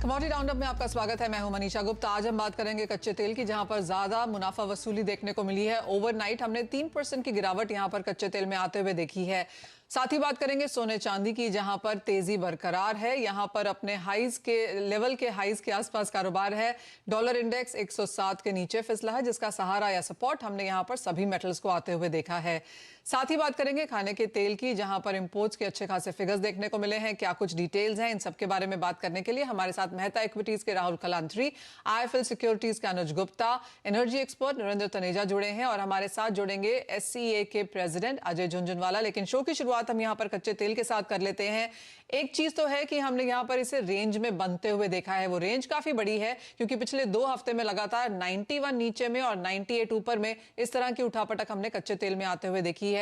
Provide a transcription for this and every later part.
Commodity roundup में आपका स्वागत है। मैं हूं मनीषा गुप्ता। आज हम बात करेंगे कच्चे तेल की, जहां पर ज्यादा मुनाफा वसूली देखने को मिली है। ओवरनाइट हमने 3% की गिरावट यहां पर कच्चे तेल में आते हुए देखी है। साथ ही बात करेंगे सोने चांदी की, जहां पर तेजी बरकरार है। यहां पर अपने हाईज के लेवल के हाईज के आसपास कारोबार है। डॉलर इंडेक्स 107 के नीचे फिसला है, जिसका सहारा या सपोर्ट हमने यहां पर सभी मेटल्स को आते हुए देखा है। साथ ही बात करेंगे खाने के तेल की, जहां पर इंपोर्ट्स के अच्छे खासे फिगर्स देखने को मिले हैं। क्या कुछ डिटेल्स हैं, इन सब के बारे में बात करने के लिए हमारे साथ मेहता इक्विटीज के राहुल कलांत्री, आईएफएल सिक्योरिटीज के अनुज गुप्ता, एनर्जी एक्सपर्ट नरेंद्र तनेजा जुड़े हैं और हमारे साथ जुड़ेंगे एससीए के प्रेसिडेंट अजय झुनझुनवाला। लेकिन शो की शुरुआत हम यहाँ पर कच्चे तेल के साथ कर लेते हैं। एक चीज तो है कि हमने यहाँ पर इसे रेंज में बनते हुए देखा है। वो रेंज काफी बड़ी है, क्योंकि पिछले 2 हफ्ते में लगातार 91 नीचे में और 98 ऊपर में इस तरह की उठापटक हमने कच्चे तेल में आते हुए देखी है।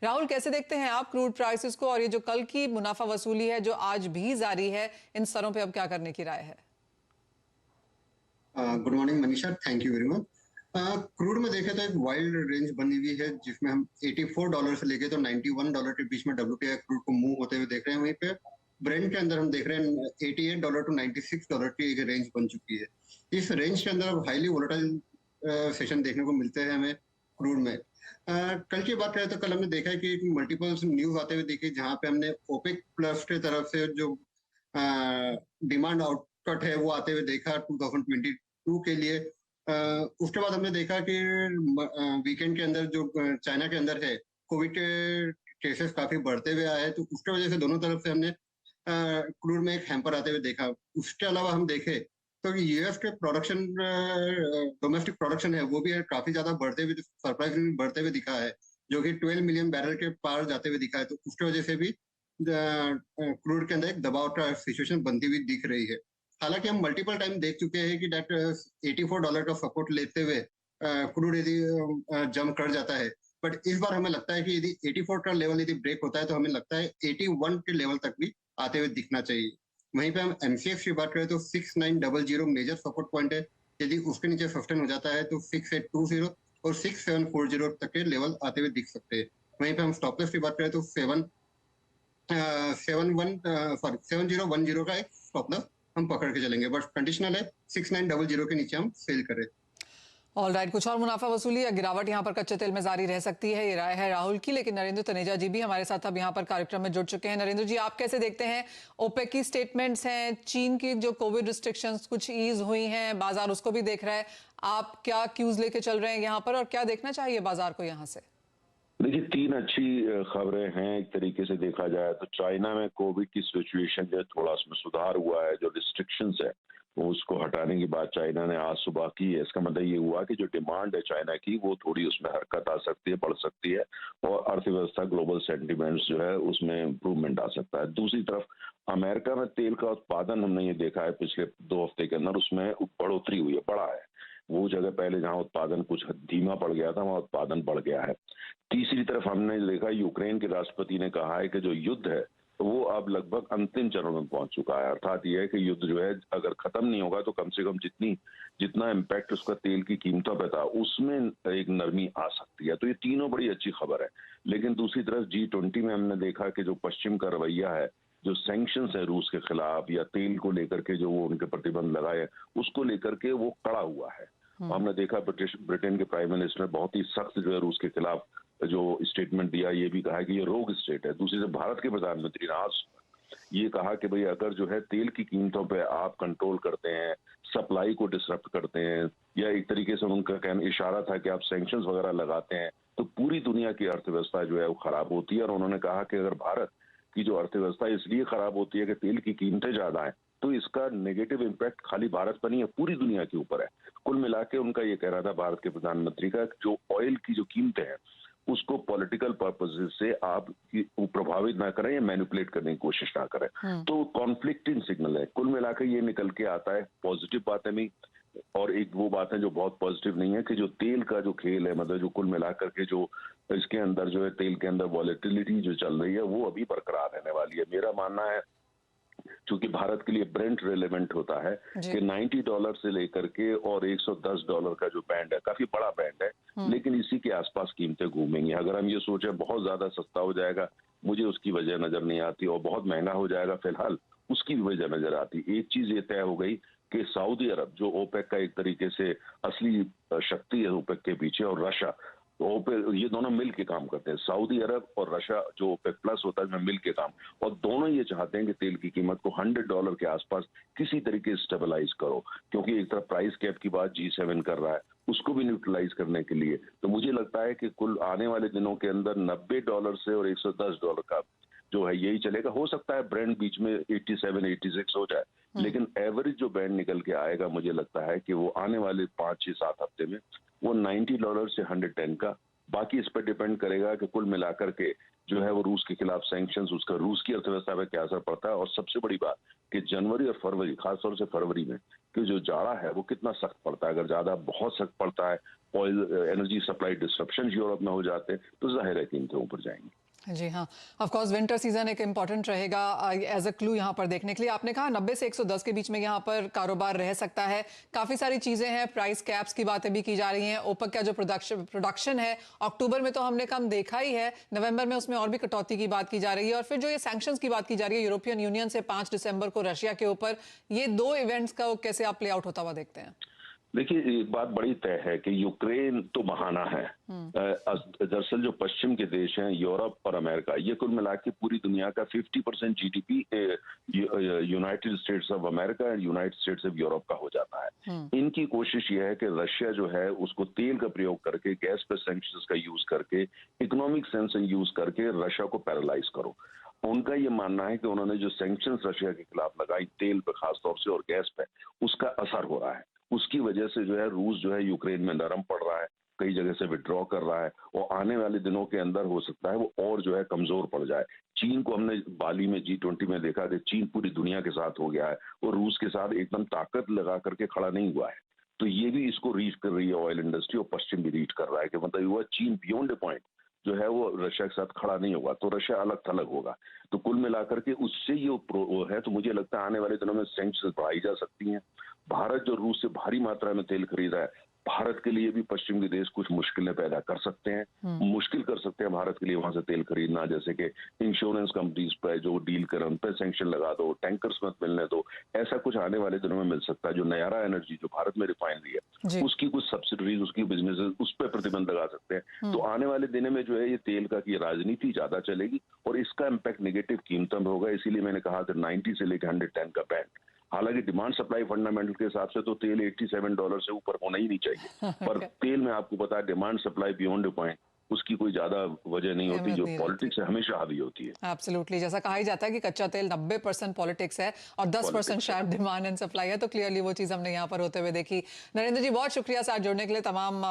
राहुल, कैसे देखते हैं आप क्रूड प्राइसेस को, और ये जो कल की मुनाफा वसूली है जो आज भी जारी है, इन स्तरों पे अब क्या करने की राय है? Good morning Manisha, thank you very much. Crude में देखें तो एक वाइल्ड रेंज बनी हुई है, जिसमें हम $84 से लेके तो $91 के बीच में WTI क्रूड को मूव होते हुए देख रहे हैं। वहीं पे ब्रेंट के अंदर हम देख रहे हैं $88 टू $96 की एक रेंज बन चुकी है। इस रेंज के अंदर हाईली वोलेटाइल सेशन देखने को मिलते हैं हमें क्रूड में। कल की बात करें तो कल हमने देखा है कि मल्टीपल न्यूज आते हुए देखी, जहां पे हमने ओपेक प्लस के तरफ से जो डिमांड आउटकट है वो आते हुए देखा 2022 के लिए। उसके बाद हमने देखा कि वीकेंड के अंदर जो चाइना के अंदर है कोविड के केसेस काफी बढ़ते हुए आए हैं, तो उसके वजह से दोनों तरफ से हमने क्रूड में एक हैम्पर आते हुए देखा। उसके अलावा हम देखें तो यूएस के प्रोडक्शन, डोमेस्टिक प्रोडक्शन है वो भी काफी ज्यादा बढ़ते हुए, सरप्राइजिंगली बढ़ते हुए दिखा है, जो कि 12 मिलियन बैरल के पार जाते हुए दिखा है। तो उसकी वजह से भी क्रूड के अंदर एक दबाव का सिचुएशन बनती हुई दिख रही है। हालांकि हम मल्टीपल टाइम देख चुके हैं कि डेट $84 का सपोर्ट लेते हुए क्रूड यदि जंप कर जाता है, बट इस बार हमें लगता है कि यदि 84 का लेवल यदि ब्रेक होता है तो हमें लगता है 81 के लेवल तक भी आते हुए दिखना चाहिए। वहीं पे हम एमसीएक्स की बात करें तो 6900 मेजर सपोर्ट पॉइंट है। यदि उसके नीचे सस्टेन हो जाता है तो 6820 और 6740 तक के लेवल आते हुए दिख सकते हैं। वहीं पे हम स्टॉप लॉस की बात करें तो 7010 का एक स्टॉप लॉस हम पकड़ के चलेंगे, बट कंडीशनल है 6900 के नीचे हम सेल करें। ऑल राइट, कुछ और मुनाफा वसूली या गिरावट यहाँ पर कच्चे तेल में जारी रह सकती है, ये राय है राहुल की। लेकिन नरेंद्र तनेजा जी भी हमारे साथ अब यहाँ पर कार्यक्रम में जुड़ चुके हैं। नरेंद्र जी, आप कैसे देखते हैं? ओपेक की स्टेटमेंट्स हैं, चीन की जो कोविड रिस्ट्रिक्शंस कुछ ईज हुई हैं, बाजार उसको भी देख रहा है। आप क्या क्यूज लेके चल रहे हैं यहाँ पर, और क्या देखना चाहिए बाजार को यहाँ से? देखिए, 3 अच्छी खबरें हैं। एक तरीके से देखा जाए तो चाइना में कोविड की सिचुएशन जो है थोड़ा उसमें सुधार हुआ है। जो रिस्ट्रिक्शंस है वो उसको हटाने की बात चाइना ने आज सुबह की है। इसका मतलब ये हुआ कि जो डिमांड है चाइना की वो थोड़ी उसमें हरकत आ सकती है, बढ़ सकती है, और अर्थव्यवस्था ग्लोबल सेंटिमेंट्स जो है उसमें इम्प्रूवमेंट आ सकता है। दूसरी तरफ अमेरिका में तेल का उत्पादन हमने ये देखा है पिछले 2 हफ्ते के अंदर, उसमें बढ़ोतरी हुई है, बढ़ा है। वो जगह पहले जहां उत्पादन कुछ धीमा पड़ गया था वहां उत्पादन बढ़ गया है। तीसरी तरफ हमने देखा यूक्रेन के राष्ट्रपति ने कहा है कि जो युद्ध है वो अब लगभग अंतिम चरण में पहुंच चुका है। अर्थात यह है कि युद्ध जो है अगर खत्म नहीं होगा तो कम से कम जितना इम्पैक्ट उसका तेल की कीमतों पे था उसमें एक नरमी आ सकती है। तो ये तीनों बड़ी अच्छी खबर है। लेकिन दूसरी तरफ G20 में हमने देखा कि जो पश्चिम का रवैया है, जो सैंक्शंस है रूस के खिलाफ या तेल को लेकर के जो वो उनके प्रतिबंध लगाए उसको लेकर के वो कड़ा हुआ है। हमने देखा ब्रिटेन के प्राइम मिनिस्टर ने बहुत ही सख्त जो है रूस के खिलाफ जो स्टेटमेंट दिया, ये भी कहा कि ये रोग स्टेट है। दूसरी तरफ भारत के प्रधानमंत्री ने आज ये कहा कि भाई अगर जो है तेल की कीमतों पे आप कंट्रोल करते हैं, सप्लाई को डिसरप्ट करते हैं, या एक तरीके से उनका कहना इशारा था कि आप सैंक्शंस वगैरह लगाते हैं, तो पूरी दुनिया की अर्थव्यवस्था जो है वो खराब होती है। और उन्होंने कहा कि अगर भारत की जो अर्थव्यवस्था इसलिए खराब होती है कि तेल की कीमतें ज्यादा है, तो इसका नेगेटिव इम्पैक्ट खाली भारत पर नहीं है, पूरी दुनिया के ऊपर है। कुल मिला के उनका ये कहना था भारत के प्रधानमंत्री का, जो ऑयल की जो कीमतें हैं उसको पॉलिटिकल पर्पसेस से आप प्रभावित ना करें या मैनिपुलेट करने की कोशिश ना करें। तो कॉन्फ्लिक्टिंग सिग्नल है। कुल मिलाकर ये निकल के आता है पॉजिटिव बातें भी, और एक वो बात है जो बहुत पॉजिटिव नहीं है कि जो तेल का जो खेल है, मतलब जो कुल मिलाकर के जो इसके अंदर जो है तेल के अंदर वॉलेटिलिटी जो चल रही है वो अभी बरकरार रहने वाली है। मेरा मानना है क्योंकि भारत के लिए ब्रेंट रेलेवेंट होता है कि $90 से लेकर के और $110 का जो बैंड है काफी बड़ा बैंड है, लेकिन इसी के आसपास कीमतें घूमेंगी। अगर हम ये सोचें बहुत ज्यादा सस्ता हो जाएगा, मुझे उसकी वजह नजर नहीं आती, और बहुत महंगा हो जाएगा फिलहाल उसकी भी वजह नजर आती। एक चीज ये तय हो गई कि सऊदी अरब जो ओपेक का एक तरीके से असली शक्ति है ओपेक के पीछे, और रशिया, तो ओपेक, ये दोनों मिल के काम करते हैं। सऊदी अरब और रशिया जो ओपेक प्लस होता है इसमें मिल के काम, और दोनों ये चाहते हैं कि तेल की कीमत को $100 के आसपास किसी तरीके से स्टेबलाइज करो, क्योंकि एक तरफ प्राइस कैप की बात G7 कर रहा है, उसको भी न्यूट्रलाइज करने के लिए। तो मुझे लगता है कि कुल आने वाले दिनों के अंदर $90 से और $110 का जो है यही चलेगा। हो सकता है ब्रेंड बीच में 87, 86 हो जाए, लेकिन एवरेज जो बैंड निकल के आएगा मुझे लगता है कि वो आने वाले 5, 6, 7 हफ्ते में वो $90 से 110 का। बाकी इस पर डिपेंड करेगा कि कुल मिलाकर के जो है वो रूस के खिलाफ सैंक्शंस, उसका रूस की अर्थव्यवस्था पे क्या असर पड़ता है, और सबसे बड़ी बात कि जनवरी और फरवरी, खासतौर से फरवरी में कि जो जाड़ा है वो कितना सख्त पड़ता है। अगर ज्यादा बहुत सख्त पड़ता है, oil energy supply disruption Europe में हो जाते हैं, तो जाहिर है कीमतें ऊपर जाएंगी। जी हाँ, ऑफ कोर्स विंटर सीजन एक इम्पॉर्टेंट रहेगा एज अ क्लू यहाँ पर देखने के लिए। आपने कहा 90 से 110 के बीच में यहाँ पर कारोबार रह सकता है। काफ़ी सारी चीज़ें हैं, प्राइस कैप्स की बातें भी की जा रही हैं। ओपेक का जो प्रोडक्शन है अक्टूबर में तो हमने कम देखा ही है, नवंबर में उसमें और भी कटौती की बात की जा रही है। और फिर जो ये सैंक्शंस की बात की जा रही है यूरोपियन यूनियन से 5 दिसंबर को रशिया के ऊपर, ये दो इवेंट्स का कैसे आप प्ले आउट होता हुआ देखते हैं? देखिए, एक बात बड़ी तय है कि यूक्रेन तो बहाना है। दरअसल जो पश्चिम के देश हैं, यूरोप और अमेरिका, ये कुल मिला के पूरी दुनिया का 50% GDP United states of America and United states of Europe का हो जाता है। इनकी कोशिश ये है कि रशिया जो है उसको तेल का प्रयोग करके, गैस पे सैंक्शंस का यूज करके, इकोनॉमिक सेंक्शन यूज करके रशिया को पैरालाइज करो। उनका ये मानना है कि उन्होंने जो सैंक्शंस रशिया के खिलाफ लगाई तेल पे खासतौर से और गैस पे, उसका असर हो रहा है। उसकी वजह से जो है रूस जो है यूक्रेन में नरम पड़ रहा है, कई जगह से विड्रॉ कर रहा है, और आने वाले दिनों के अंदर हो सकता है वो और जो है कमजोर पड़ जाए। चीन को हमने बाली में G20 में देखा कि चीन पूरी दुनिया के साथ हो गया है और रूस के साथ एकदम ताकत लगा करके खड़ा नहीं हुआ है। तो ये भी इसको रीच कर रही है ऑयल इंडस्ट्री, और पश्चिम भी रीच कर रहा है कि मतलब हुआ चीन बियॉन्ड ए पॉइंट जो है वो रशिया के साथ खड़ा नहीं होगा, तो रशिया अलग थलग होगा। तो कुल मिलाकर के उससे ये वो है, तो मुझे लगता है आने वाले दिनों में सैंक्शंस बढ़ाई जा सकती हैं। भारत जो रूस से भारी मात्रा में तेल खरीद रहा है, भारत के लिए भी पश्चिम के देश कुछ मुश्किलें पैदा कर सकते हैं, मुश्किल कर सकते हैं भारत के लिए वहां से तेल खरीदना। जैसे कि इंश्योरेंस कंपनीज पर जो डील कर उन पर सैंक्शन लगा दो, टैंकर्स मत मिलने दो, ऐसा कुछ आने वाले दिनों में मिल सकता है। जो नयारा एनर्जी जो भारत में रिफाइनरी है, उसकी कुछ सब्सिडीज, उसकी बिजनेस, उस पर प्रतिबंध लगा सकते हैं। तो आने वाले दिनों में जो है ये तेल का की राजनीति ज्यादा चलेगी और इसका इम्पैक्ट नेगेटिव कीमतों में होगा। इसीलिए मैंने कहा कि 90 से लेकर 110 का बैंड। हालांकि डिमांड सप्लाई फंडामेंटल के हिसाब से तो तेल $87 से ऊपर होना ही नहीं चाहिए, पर तेल में आपको पता है डिमांड सप्लाई बियॉन्ड ए पॉइंट, उसकी कोई ज्यादा वजह नहीं होती, जो पॉलिटिक्स है हमेशा हावी होती है। एब्सोल्युटली, जैसा कहा ही जाता है कि कच्चा तेल 90% पॉलिटिक्स है और 10% शायद डिमांड एंड सप्लाई है, तो क्लियरली वो चीज़ हमने यहाँ पर होते हुए देखी। नरेंद्र जी, बहुत शुक्रिया साथ जुड़ने के लिए, तमाम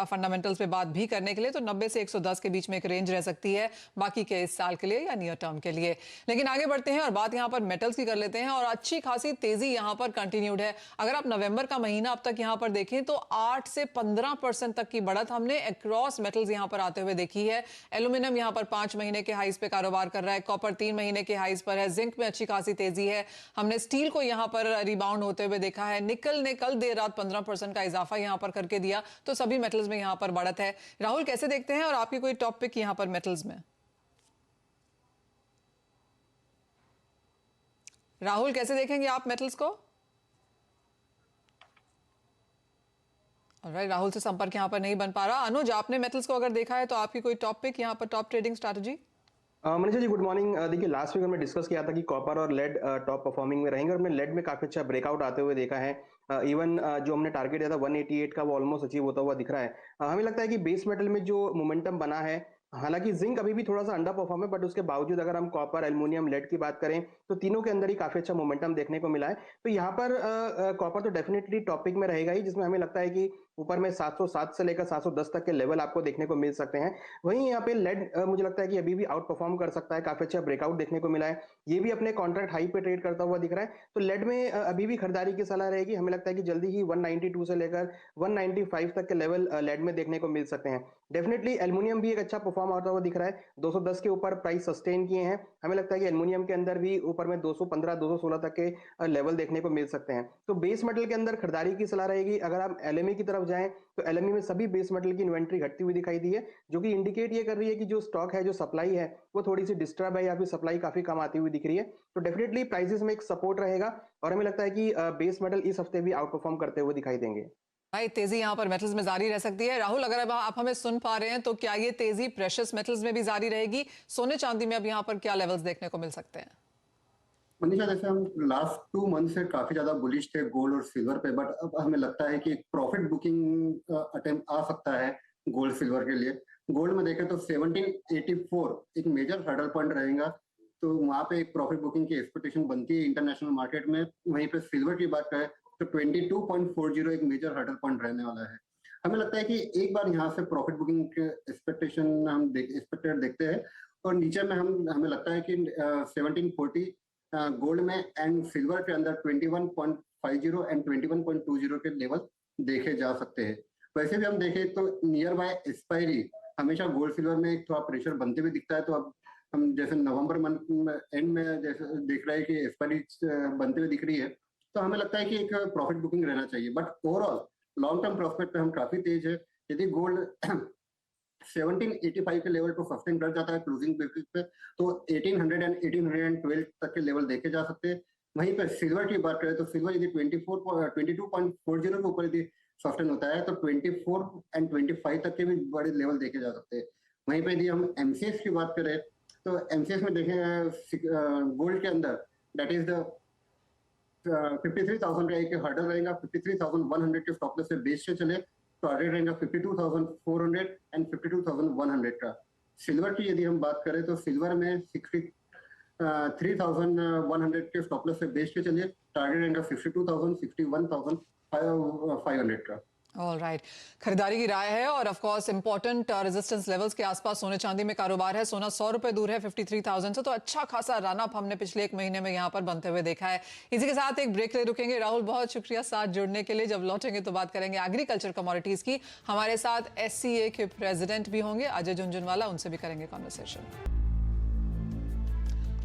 फंडामेंटल्स पे बात भी करने के लिए। तो 90 से 110 के बीच में एक रेंज रह सकती है बाकी के इस साल के लिए या नियर टर्म के लिए। लेकिन आगे बढ़ते हैं और बात यहाँ पर मेटल्स की कर लेते हैं, और अच्छी खासी तेजी यहाँ पर कंटिन्यूड है। अगर आप नवंबर का महीना अब तक यहाँ पर देखें तो 8 से 15% तक की बढ़त हमने अक्रॉस मेटल्स यहाँ पर आते हुए देखी है। एल्यूमिनियम यहां पर 5 महीने के हाईज पे कारोबार कर रहा है, कॉपर 3 महीने के हाईज पर है, जिंक में अच्छी खासी तेजी है। हमने स्टील को यहां पर रिबाउंड होते हुए देखा है। निकल ने कल देर रात 15% का इजाफा यहां पर करके दिया, तो सभी मेटल्स में यहां पर बढ़त है। राहुल, कैसे देखते हैं और आपकी कोई टॉप पिक यहां पर मेटल्स में? राहुल, कैसे देखेंगे आप मेटल्स को? ऑलराइट, राहुल से संपर्क यहाँ पर नहीं बन पा रहा। अनुज, आपने मेटल्स को अगर देखा है तो आपकी कोई टॉप पिक यहाँ पर, top trading strategy? Manisha ji, good morning. देखिए, लास्ट वीक हमने डिस्कस किया था कि कॉपर और लेड टॉप परफॉर्मिंग में रहेंगे और हमने लेड में काफी अच्छा ब्रेकआउट आते हुए देखा है। इवन जो हमने टारगेट दिया था 188 का, वो ऑलमोस्ट अचीव होता हुआ दिख रहा है। हमें लगता है कि बेस मेटल में जो मोमेंटम बना है, हालांकि जिंक अभी भी थोड़ा सा अंडर परफॉर्म है, बट उसके बावजूद अगर हम कॉपर, एल्युमिनियम, लेड की बात करें तो तीनों के अंदर ही काफी अच्छा मोमेंटम देखने को मिला है। तो यहाँ पर कॉपर तो डेफिनेटली टॉपिक में रहेगा ही, जिसमें हमें लगता है कि ऊपर में 707 से लेकर 710 तक के लेवल आपको देखने को मिल सकते हैं। वहीं यहाँ पे लेड मुझे लगता है कि अभी भी आउट परफॉर्म कर सकता है, काफी अच्छा ब्रेकआउट देखने को मिला है, ये भी अपने कॉन्ट्रैक्ट हाई पे ट्रेड करता हुआ दिख रहा है। तो लेड में अभी भी खरीदारी की सलाह रहेगी। हमें लगता है कि जल्दी ही 192 से लेकर 195 तक के लेवल लेड में देखने को मिल सकते हैं। डेफिनेटली एल्युमिनियम भी एक अच्छा परफॉर्म होता हुआ दिख रहा है, 210 के ऊपर प्राइस सस्टेन किए हैं। हमें लगता है कि एल्युमिनियम के अंदर भी ऊपर में 215, 216 तक के लेवल देखने को मिल सकते हैं। तो बेस मेटल के अंदर खरीदारी की सलाह रहेगी। अगर आप एलएमई की तरफ जाएं तो एलएमई में सभी बेस मेटल की इन्वेंट्री घटती हुई दिखाई दी है, जो कि इंडिकेट ये कर रही है कि जो स्टॉक है, जो सप्लाई है, वो थोड़ी सी डिस्टर्ब है या फिर सप्लाई काफी कम आती हुई दिख रही है। तो डेफिनेटली प्राइसेस में एक सपोर्ट रहेगा और हमें लगता है कि बेस मेटल इस हफ्ते भी आउट परफॉर्म करते हुए दिखाई देंगे। भाई तेजी यहाँ पर मेटल्स में जारी रह सकती है। राहुल, अगर अब आप हमें सुन पा रहे हैं तो क्या ये तेजी प्रेशियस मेटल्स में भी जारी रहेगी? सोने चांदी में अब यहाँ पर क्या लेवल्स देखने को मिल सकते हैं? मनीषा, जैसे हम लास्ट 2 मंथ से काफी ज्यादा बुलिश थे गोल्ड और सिल्वर पे, बट अब हमें लगता है कि प्रॉफिट बुकिंग अटेम्प्ट आ सकता है गोल्ड सिल्वर के लिए। गोल्ड में देखें तो 1784 एक मेजर हर्डल पॉइंट रहेगा, तो वहां पे एक प्रॉफिट बुकिंग की एक्सपेक्टेशन बनती है इंटरनेशनल मार्केट में। वहीं पे सिल्वर की बात करें तो 22.40 एक मेजर हर्डल पॉइंट रहने वाला है। हमें लगता है कि एक बार यहाँ से प्रॉफिट बुकिंग के एक्सपेक्टेशन हम एक्सपेक्टेड देखते हैं, और नीचे में हमें लगता है कि 1740 गोल्ड में एंड सिल्वर के अंदर 21.50 एंड 21.20 के लेवल देखे जा सकते हैं। वैसे भी हम देखें तो नियर बाय एक्सपायरी हमेशा गोल्ड सिल्वर में एक थोड़ा प्रेशर बनते हुए दिखता है। तो अब हम जैसे नवंबर मंथ एंड में जैसे देख रहे हैं कि एक्सपायरी बनते हुए दिख रही है, तो हमें लगता है कि एक प्रॉफिट बुकिंग रहना चाहिए। But overall long term prospect पे हम काफी तेज है। यदि गोल्ड 1785 के लेवल को सस्टेन कर जाता है क्लोजिंग बेसिस पे, तो 1800 एंड 1812 तक के लेवल देखे जा सकते हैं। वहीं पर सिल्वर की बात करें तो सिल्वर यदि 22.40 के ऊपर यदि सस्टेन होता है तो 24 एंड 25 तक के भी बड़े लेवल देखे जा सकते हैं। वहीं पर यदि हम एमसीएक्स की बात करें तो एमसीएक्स में देखें गोल्ड के अंदर दैट इज द 53,000 का एक हर्डल रहेगा। 53,100 के स्टॉप लॉस से बेस से चले टारगेट रहेगा 52,400 एंड 52,100 का। सिल्वर की यदि हम बात करें तो सिल्वर में 63,100 के स्टॉप लॉस से बेस के चलिए टारगेट रहेगा 62,000 61,500 का। ऑलराइट, खरीदारी की राय है और of course important resistance levels के आसपास सोने चांदी में कारोबार है। सोना 100 रुपए दूर है 53,000 से, तो अच्छा खासा रन अप हमने पिछले एक महीने में यहाँ पर बनते हुए देखा है। इसी के साथ एक ब्रेक ले रुकेंगे। राहुल, बहुत शुक्रिया साथ जुड़ने के लिए। जब लौटेंगे तो बात करेंगे एग्रीकल्चर कमोडिटीज की। हमारे साथ SCA के प्रेसिडेंट भी होंगे अजय झुंझुनवाला, उनसे भी करेंगे कॉन्वर्सेशन।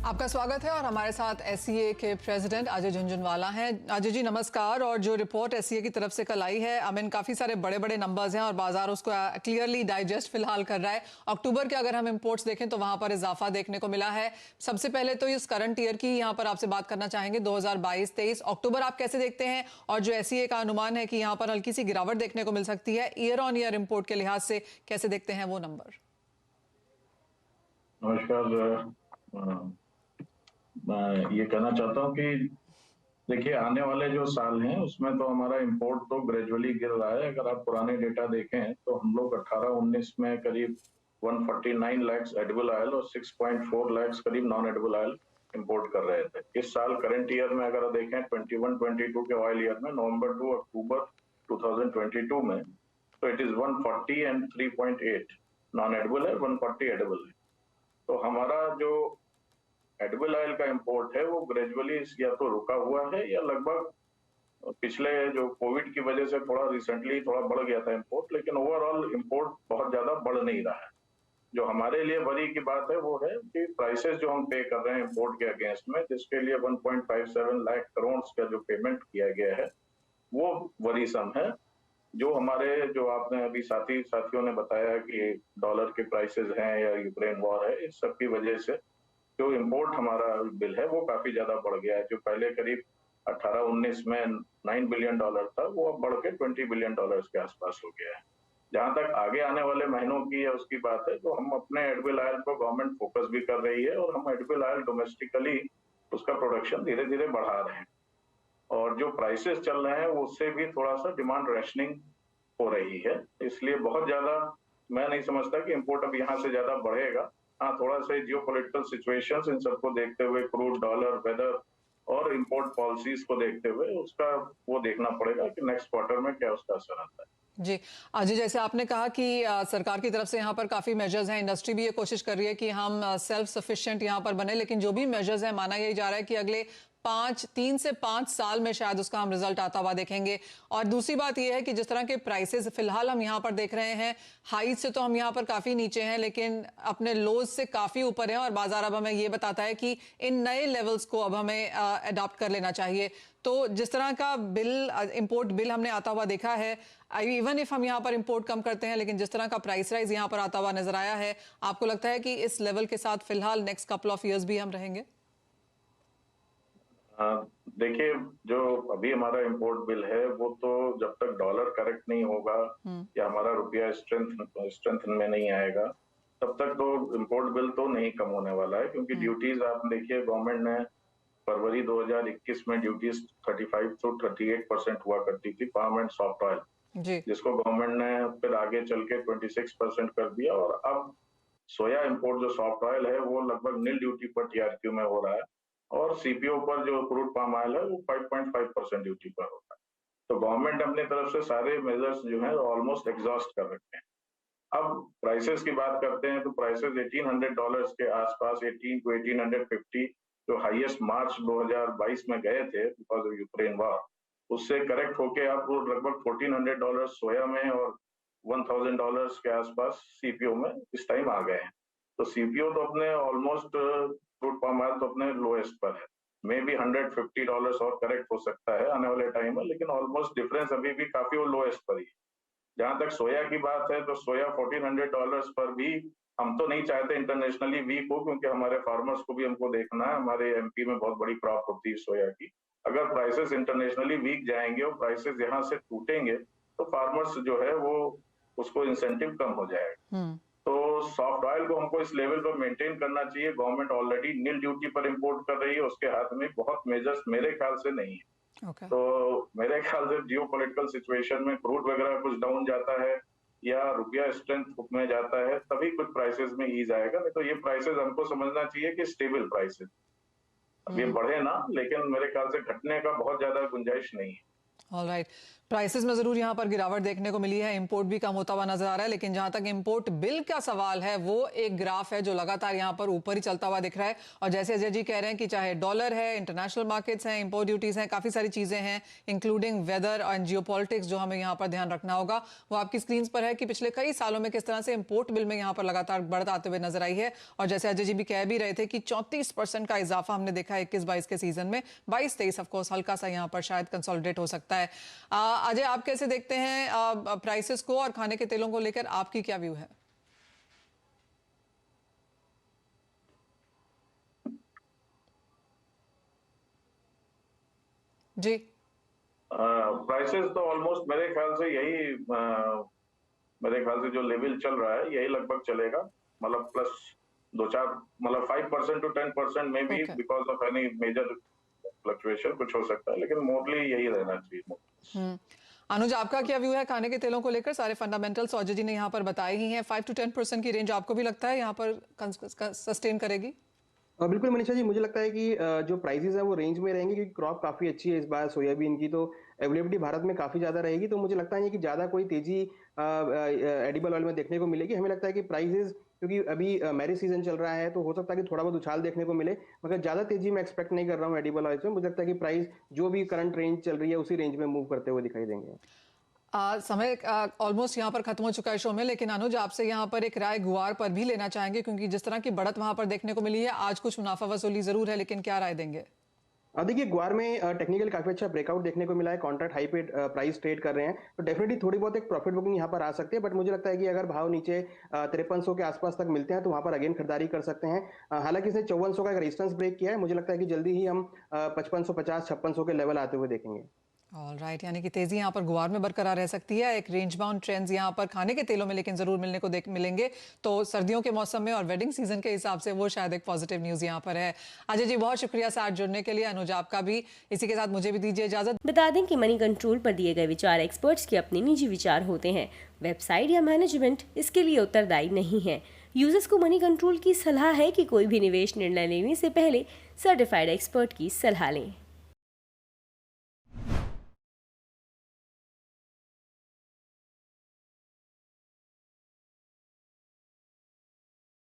आपका स्वागत है और हमारे साथ SCA के प्रेसिडेंट अजय झुंझुनवाला हैं। अजय जी नमस्कार। और जो रिपोर्ट SCA की तरफ से कल आई है, काफ़ी सारे बड़े बड़े नंबर्स हैं और बाजार उसको क्लियरली डाइजेस्ट फिलहाल कर रहा है। अक्टूबर के अगर हम इंपोर्ट्स देखें तो वहां पर इजाफा देखने को मिला है। सबसे पहले तो इस करंट ईयर की यहाँ पर आपसे बात करना चाहेंगे, 2022-23 अक्टूबर आप कैसे देखते हैं, और जो SCA का अनुमान है कि यहाँ पर हल्की सी गिरावट देखने को मिल सकती है, ईयर ऑन ईयर इंपोर्ट के लिहाज से कैसे देखते हैं वो नंबर? नमस्कार। मैं ये कहना चाहता हूँ कि देखिए, आने वाले जो साल हैं उसमें तो हमारा इंपोर्ट तो ग्रेजुअली गिर रहा है। अगर आप पुराने डेटा देखें तो हम लोग 18-19 में करीब 149 लाख एडिबल ऑयल और 6.4 लाख करीब नॉन एडिबल ऑयल इंपोर्ट कर रहे थे। इस साल करंट ईयर में अगर देखें 21-22 के ऑयल ईयर में नवंबर टू अक्टूबर 2022 में, तो it is 140 and 3.8 non edible है, 140 एडिबल है। तो हमारा जो एडिबल ऑयल का इंपोर्ट है वो ग्रेजुअली या तो रुका हुआ है या लगभग पिछले जो कोविड की वजह से थोड़ा रिसेंटली थोड़ा बढ़ गया था इंपोर्ट, लेकिन ओवरऑल इंपोर्ट बहुत ज्यादा बढ़ नहीं रहा है। जो हमारे लिए वरी की बात है वो है कि प्राइसेस जो हम पे कर रहे हैं इंपोर्ट के अगेंस्ट में, जिसके लिए 1.57 लाख करोड़ का जो पेमेंट किया गया है वो वरीसम है। जो हमारे जो आपने अभी साथियों ने बताया कि डॉलर के प्राइसेस हैं या यूक्रेन वॉर है, इस सब की वजह से जो इंपोर्ट हमारा बिल है वो काफी ज्यादा बढ़ गया है। जो पहले करीब 18-19 में $9 बिलियन था, वो अब बढ़ के $20 बिलियन के आसपास हो गया है। जहां तक आगे आने वाले महीनों की है उसकी बात है, तो हम अपने एडिबल ऑयल पर गवर्नमेंट फोकस भी कर रही है और हम एडिबल ऑयल डोमेस्टिकली उसका प्रोडक्शन धीरे धीरे बढ़ा रहे हैं। और जो प्राइसेस चल रहे हैं उससे भी थोड़ा सा डिमांड रैशनिंग हो रही है, इसलिए बहुत ज्यादा मैं नहीं समझता कि इंपोर्ट अब यहाँ से ज्यादा बढ़ेगा। हाँ, थोड़ा सा जियोपॉलिटिकल सिचुएशंस इन सबको देखते हुए, क्रूड, डॉलर, वेदर और इंपोर्ट पॉलिसीज को देखते हुए उसका वो देखना पड़ेगा कि नेक्स्ट क्वार्टर में क्या उसका असर आता है। जी अजय, जैसे आपने कहा कि सरकार की तरफ से यहाँ पर काफी मेजर्स हैं, इंडस्ट्री भी ये कोशिश कर रही है कि हम सेल्फ सफिशिएंट यहाँ पर बने, लेकिन जो भी मेजर्स हैं माना यही जा रहा है कि अगले 3 से 5 साल में शायद उसका हम रिजल्ट आता हुआ देखेंगे। और दूसरी बात यह है कि जिस तरह के प्राइसेस फिलहाल हम यहाँ पर देख रहे हैं, हाई से तो हम यहाँ पर काफी नीचे हैं, लेकिन अपने लोज से काफी ऊपर हैं, और बाजार अब हमें ये बताता है कि इन नए लेवल्स को अब हमें अडॉप्ट कर लेना चाहिए। तो जिस तरह का बिल, इंपोर्ट बिल हमने आता हुआ देखा है, इवन इफ हम यहाँ पर इंपोर्ट कम करते हैं, लेकिन जिस तरह का प्राइस राइज यहाँ पर आता हुआ नजर आया है, आपको लगता है कि इस लेवल के साथ फिलहाल नेक्स्ट कपल ऑफ ईयर्स भी हम रहेंगे? देखिए, जो अभी हमारा इंपोर्ट बिल है वो तो जब तक डॉलर करेक्ट नहीं होगा या हमारा रुपया स्ट्रेंथ में नहीं आएगा, तब तक तो इंपोर्ट बिल तो नहीं कम होने वाला है। क्योंकि ड्यूटीज आप देखिए, गवर्नमेंट ने फरवरी 2021 में ड्यूटीज 35 to 38% हुआ करती थी पाम एंड सॉफ्ट ऑयल, जिसको गवर्नमेंट ने फिर आगे चल के 26% कर दिया, और अब सोया इंपोर्ट जो सॉफ्ट ऑयल है वो लगभग नील ड्यूटी पर टीआरक्यू में हो रहा है, और सीपीओ पर जो क्रूड पाम ऑयल है वो 5.5% ड्यूटी पर होता है। तो गवर्नमेंट अपनी तरफ से सारे मेजर्स जो है ऑलमोस्ट एग्जॉस्ट कर रखे हैं। अब प्राइसेस की बात करते हैं तो प्राइसेस $1800 के आसपास, 18 to 1850, जो हाईएस्ट मार्च 2022 में गए थे बिकॉज ऑफ यूक्रेन वॉर, उससे करेक्ट होके आप लगभग $1400 सोया में और $1000 के आसपास सीपीओ में इस टाइम आ गए हैं। तो सीपीओ तो अपने ऑलमोस्ट, क्रूड पाम ऑयल तो अपने लोएस्ट पर है, मे बी $150 और करेक्ट हो सकता है आने वाले टाइम में, लेकिन ऑलमोस्ट डिफरेंस अभी भी काफी वो लोएस्ट पर ही है। जहां तक सोया की बात है तो सोया $1400 पर भी हम तो नहीं चाहते इंटरनेशनली वीक हो, क्योंकि हमारे फार्मर्स को भी हमको देखना है। हमारे एमपी में बहुत बड़ी क्रॉप होती है सोया की। अगर प्राइसेस इंटरनेशनली वीक जाएंगे और प्राइसेस यहाँ से टूटेंगे तो फार्मर्स जो है वो, उसको इंसेंटिव कम हो जाएगा। तो सॉफ्ट ऑयल को हमको इस लेवल पर मेंटेन करना चाहिए। गवर्नमेंट ऑलरेडी नील ड्यूटी पर इंपोर्ट कर रही है, उसके हाथ में बहुत मेजर्स मेरे ख्याल से नहीं है। तो मेरे ख्याल से जियोपॉलिटिकल सिचुएशन में क्रूड वगैरह कुछ डाउन जाता है या रुपया स्ट्रेंथ में जाता है, तभी कुछ प्राइसेस में ईज आएगा। नहीं तो ये प्राइसेस हमको समझना चाहिए कि स्टेबल प्राइसेस, अब ये बढ़े ना, लेकिन मेरे ख्याल से घटने का बहुत ज्यादा गुंजाइश नहीं है। ऑलराइट, प्राइसेस में जरूर यहाँ पर गिरावट देखने को मिली है, इंपोर्ट भी कम होता हुआ नजर आ रहा है, लेकिन जहां तक इंपोर्ट बिल का सवाल है, वो एक ग्राफ है जो लगातार यहाँ पर ऊपर ही चलता हुआ दिख रहा है। और जैसे अजय जी कह रहे हैं कि चाहे डॉलर है, इंटरनेशनल मार्केट्स हैं, इंपोर्ट ड्यूटीज हैं, काफी सारी चीजें हैं, इंक्लूडिंग वेदर और जियोपॉलिटिक्स, जो हमें यहाँ पर ध्यान रखना होगा। वो आपकी स्क्रीन पर है कि पिछले कई सालों में किस तरह से इंपोर्ट बिल में यहाँ पर लगातार बढ़त आते हुए नजर आई है। और जैसे अजय जी भी कह भी रहे थे कि 34% का इजाफा हमने देखा है 21-22 के सीजन में। 22-23 ऑफकोर्स हल्का सा यहाँ पर शायद कंसोलिडेट हो सकता है। अजय, आप कैसे देखते हैं प्राइसेस को और खाने के तेलों को लेकर, आपकी क्या व्यू है? जी, प्राइसेस तो ऑलमोस्ट मेरे ख्याल से यही, मेरे ख्याल से जो लेवल चल रहा है यही लगभग चलेगा, मतलब प्लस 2-4, मतलब 5% to 10% में भी, because of any major fluctuation कुछ हो सकता है, लेकिन मोस्टली यही रहना चाहिए। अनुज, आपका क्या व्यू है खाने के तेलों को लेकर? सारे फंडामेंटल्स अजय जी ने यहाँ पर बताए ही हैं। 5 to 10% की रेंज आपको भी लगता है यहाँ पर सस्टेन करेगी? बिल्कुल मनीषा जी, मुझे लगता है कि जो प्राइसेस है वो रेंज में रहेंगे, क्योंकि क्रॉप काफी अच्छी है इस बार सोयाबीन की, तो अवेलेबिलिटी भारत में काफी ज्यादा रहेगी। तो मुझे लगता है कि ज्यादा कोई तेजी एडिबल ऑयल में देखने को मिलेगी। हमें लगता है कि प्राइसेस, क्योंकि अभी मैरिज सीजन चल रहा है, तो हो सकता है कि थोड़ा बहुत उछाल देखने को मिले, मगर ज्यादा तेजी मैं एक्सपेक्ट नहीं कर रहा हूँ एडिबल ऑयल से। मुझे लगता है कि प्राइस जो भी करंट रेंज चल रही है उसी रेंज में मूव करते हुए दिखाई देंगे। समय ऑलमोस्ट यहाँ पर खत्म हो चुका है शो में, लेकिन अनुज, आपसे यहाँ पर एक राय गुआर पर भी लेना चाहेंगे, क्योंकि जिस तरह की बढ़त वहां पर देखने को मिली है, आज कुछ मुनाफा वसूली जरूर है, लेकिन क्या राय देंगे? देखिए, ग्वार में टेक्निकल काफी अच्छा ब्रेकआउट देखने को मिला है, कॉन्ट्रैक्ट हाई पे प्राइस ट्रेड कर रहे हैं, तो डेफिनेटली थोड़ी बहुत एक प्रॉफिट बुकिंग यहाँ पर आ सकती है। बट मुझे लगता है कि अगर भाव नीचे 5300 के आसपास तक मिलते हैं तो वहां पर अगेन खरीदारी कर सकते हैं। हालांकि इसने 5400 का एक रेजिस्टेंस ब्रेक किया है, मुझे लगता है कि जल्दी ही हम 5550-5600 के लेवल आते हुए देखेंगे। ऑलराइट, यानी कि तेजी यहाँ पर गुआर में बरकरार रह सकती है। एक रेंज बाउंड ट्रेंड्स यहाँ पर खाने के तेलों में लेकिन जरूर मिलने को मिलेंगे, तो सर्दियों के मौसम में और वेडिंग सीजन के हिसाब से वो शायद एक पॉजिटिव न्यूज यहाँ पर है। अजय जी, बहुत शुक्रिया साथ जुड़ने के लिए। अनुज, आपका भी। इसी के साथ मुझे भी दीजिए इजाजत। बता दें कि मनी कंट्रोल पर दिए गए विचार एक्सपर्ट्स के अपने निजी विचार होते हैं। वेबसाइट या मैनेजमेंट इसके लिए उत्तरदायी नहीं है। यूजर्स को मनी कंट्रोल की सलाह है कि कोई भी निवेश निर्णय लेने से पहले सर्टिफाइड एक्सपर्ट की सलाह लें।